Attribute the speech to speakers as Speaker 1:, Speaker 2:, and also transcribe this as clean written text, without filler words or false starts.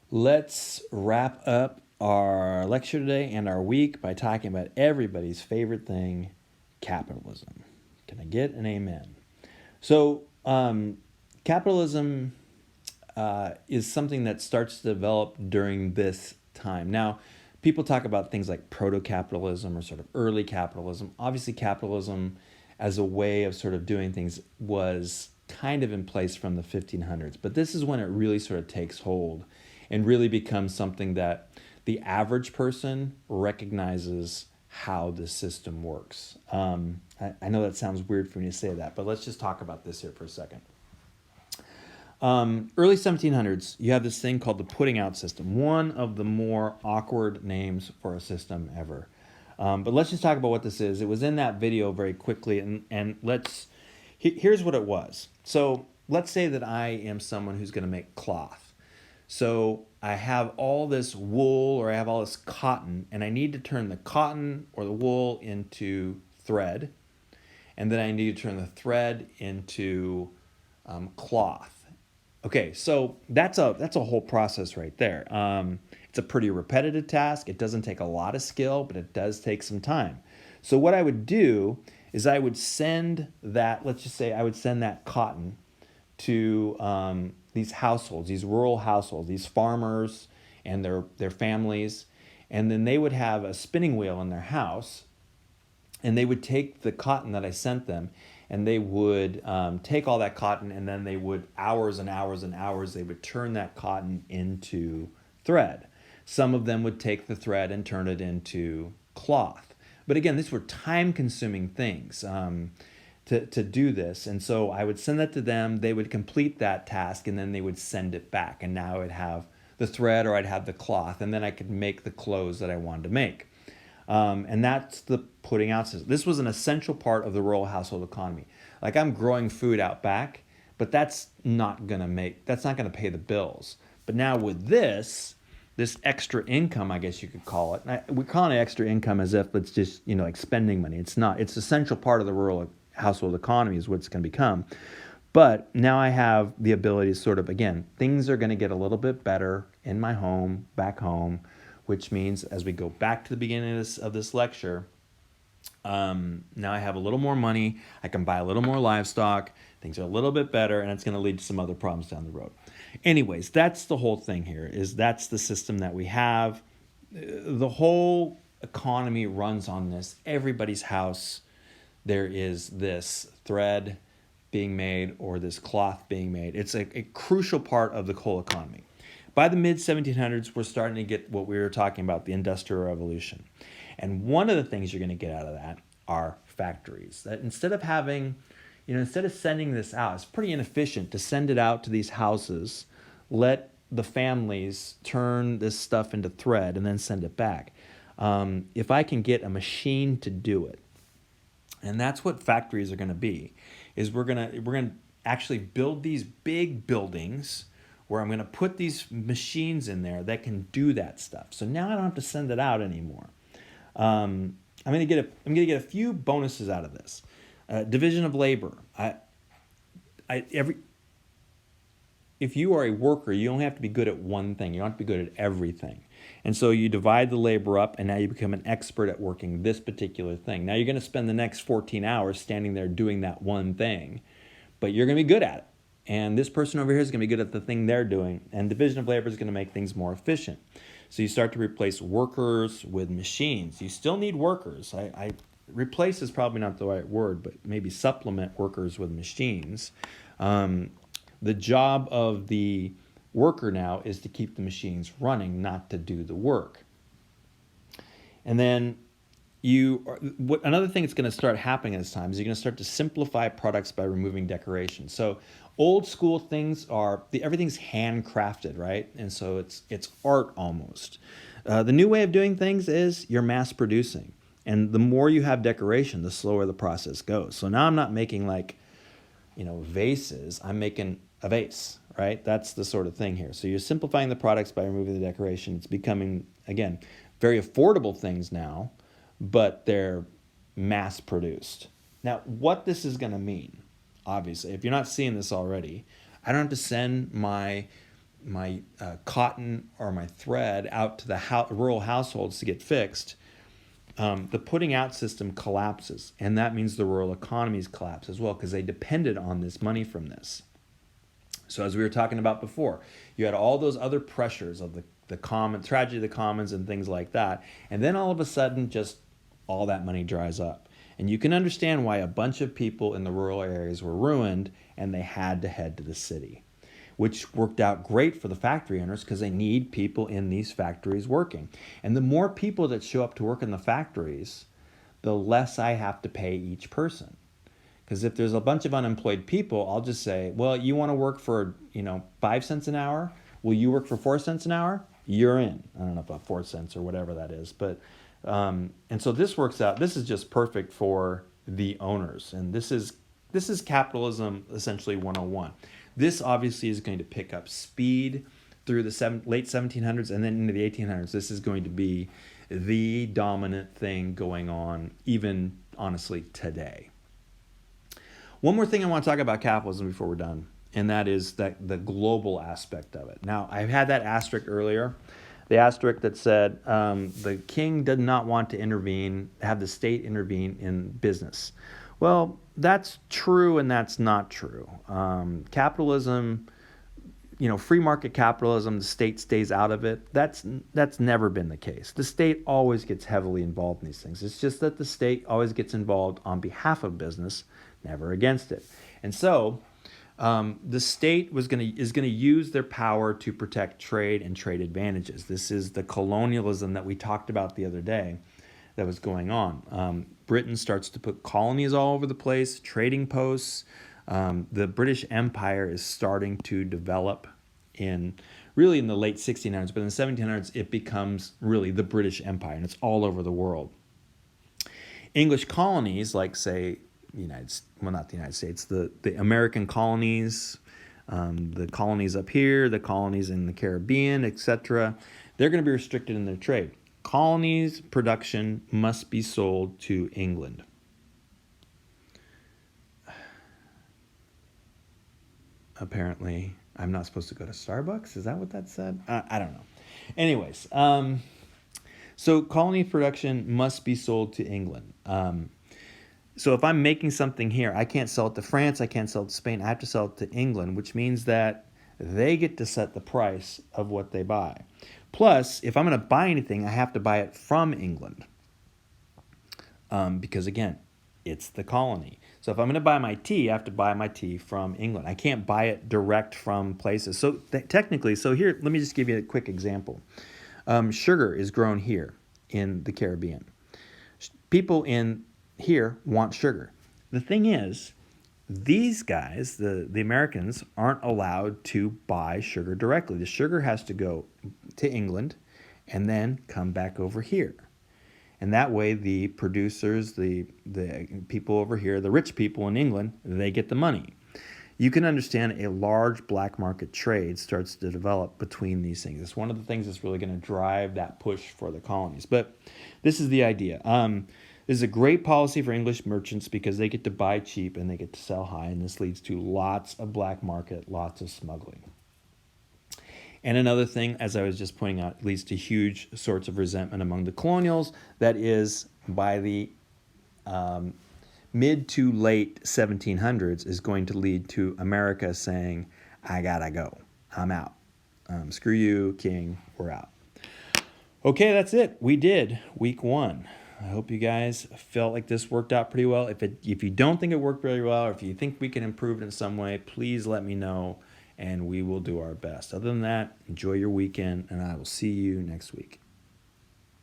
Speaker 1: Let's wrap up our lecture today and our week by talking about everybody's favorite thing, capitalism. Can I get an amen? So, capitalism is something that starts to develop during this time. Now, people talk about things like proto-capitalism or sort of early capitalism. Obviously, capitalism as a way of sort of doing things was kind of in place from the 1500s, but this is when it really sort of takes hold and really becomes something that the average person recognizes how the system works. I know that sounds weird for me to say that, but let's just talk about this here for a second. Early 1700s, you have this thing called the putting out system, one of the more awkward names for a system ever. But let's just talk about what this is. It was in that video very quickly, and here's what it was. So let's say that I am someone who's going to make cloth. So I have all this wool or I have all this cotton, and I need to turn the cotton or the wool into thread, and then I need to turn the thread into cloth. Okay, so that's a whole process right there. It's a pretty repetitive task. It doesn't take a lot of skill, but it does take some time. So what I would do is I would send that, let's just say I would send that cotton to these households, these rural households, these farmers and their families, and then they would have a spinning wheel in their house, and they would take the cotton that I sent them, and they would take all that cotton, and then they would, hours and hours and hours, they would turn that cotton into thread. Some of them would take the thread and turn it into cloth. But again, these were time-consuming things to do this. And so I would send that to them, they would complete that task, and then they would send it back. And now I'd have the thread or I'd have the cloth, and then I could make the clothes that I wanted to make. And that's the putting out system. This was an essential part of the rural household economy. Like, I'm growing food out back, but that's not gonna pay the bills. But now with this extra income, I guess you could call it. We call it extra income as if it's just, like spending money. It's not. It's an essential part of the rural household economy is what it's gonna become. But now I have the ability to sort of, again, things are gonna get a little bit better in my home, back home, which means as we go back to the beginning of this lecture, now I have a little more money, I can buy a little more livestock, things are a little bit better, and it's going to lead to some other problems down the road. Anyways, that's the whole thing here, that's the system that we have. The whole economy runs on this. Everybody's house, there is this thread being made or this cloth being made. It's a crucial part of the whole economy. By the mid-1700s, we're starting to get what we were talking about, the Industrial Revolution. And one of the things you're going to get out of that are factories. That instead of sending this out, it's pretty inefficient to send it out to these houses, let the families turn this stuff into thread and then send it back. If I can get a machine to do it, and that's what factories are going to be, is we're going to actually build these big buildings where I'm going to put these machines in there that can do that stuff. So now I don't have to send it out anymore. I'm going to get a few bonuses out of this. Division of labor. If you are a worker, you don't have to be good at one thing. You don't have to be good at everything. And so you divide the labor up, and now you become an expert at working this particular thing. Now you're going to spend the next 14 hours standing there doing that one thing, but you're going to be good at it. And this person over here is going to be good at the thing they're doing. And division of labor is going to make things more efficient. So you start to replace workers with machines. You still need workers. Replace is probably not the right word, but maybe supplement workers with machines. The job of the worker now is to keep the machines running, not to do the work. And then another thing that's going to start happening at this time is you're going to start to simplify products by removing decoration. So old school things everything's handcrafted, right? And so it's art almost. The new way of doing things is you're mass producing. And the more you have decoration, the slower the process goes. So now I'm not making vases, I'm making a vase, right? That's the sort of thing here. So you're simplifying the products by removing the decoration. It's becoming, again, very affordable things now, but they're mass produced. Now, what this is going to mean, obviously, if you're not seeing this already, I don't have to send my cotton or my thread out to the rural households to get fixed, the putting out system collapses, and that means the rural economies collapse as well because they depended on this money from this. So as we were talking about before, you had all those other pressures of the tragedy of the commons and things like that, and then all of a sudden just all that money dries up. And you can understand why a bunch of people in the rural areas were ruined and they had to head to the city, which worked out great for the factory owners because they need people in these factories working. And the more people that show up to work in the factories, the less I have to pay each person. Because if there's a bunch of unemployed people, I'll just say, well, you want to work for 5 cents an hour? Will you work for 4 cents an hour? You're in. I don't know about 4 cents or whatever that is. But and so this works out. This is just perfect for the owners. And this is capitalism essentially 101. This obviously is going to pick up speed through the late 1700s and then into the 1800s. This is going to be the dominant thing going on, even honestly today. One more thing I want to talk about capitalism before we're done, and that is the global aspect of it. Now, I had that asterisk earlier, the asterisk that said the king did not want to have the state intervene in business. Well, that's true and that's not true. Capitalism, free market capitalism, the state stays out of it. That's never been the case. The state always gets heavily involved in these things. It's just that the state always gets involved on behalf of business, never against it. And so the state is going to use their power to protect trade and trade advantages. This is the colonialism that we talked about the other day that was going on. Britain starts to put colonies all over the place, trading posts. The British Empire is starting to develop really in the late 1600s, but in the 1700s it becomes really the British Empire, and it's all over the world. English colonies, like say not the United States, the American colonies, the colonies up here, the colonies in the Caribbean, etc., they're going to be restricted in their trade. Colonies production must be sold to England. Apparently, I'm not supposed to go to Starbucks. Is that what that said? I don't know. Anyways, so colony production must be sold to England. So if I'm making something here, I can't sell it to France, I can't sell it to Spain, I have to sell it to England, which means that they get to set the price of what they buy. Plus, if I'm going to buy anything, I have to buy it from England. Because again, it's the colony. So if I'm going to buy my tea, I have to buy my tea from England. I can't buy it direct from places. So technically, here, let me just give you a quick example. Sugar is grown here in the Caribbean. People in here want sugar. The thing is, these guys, the Americans, aren't allowed to buy sugar directly. The sugar has to go to England and then come back over here. And that way the producers, the people over here, the rich people in England, they get the money. You can understand a large black market trade starts to develop between these things. It's one of the things that's really going to drive that push for the colonies. But this is the idea. This is a great policy for English merchants because they get to buy cheap and they get to sell high, and this leads to lots of black market, lots of smuggling. And another thing, as I was just pointing out, leads to huge sorts of resentment among the colonials. That is, by the mid to late 1700s, is going to lead to America saying, I gotta go. I'm out. Screw you, king. We're out. Okay, that's it. We did week 1. I hope you guys felt like this worked out pretty well. If you don't think it worked very well, or if you think we can improve it in some way, please let me know, and we will do our best. Other than that, enjoy your weekend, and I will see you next week.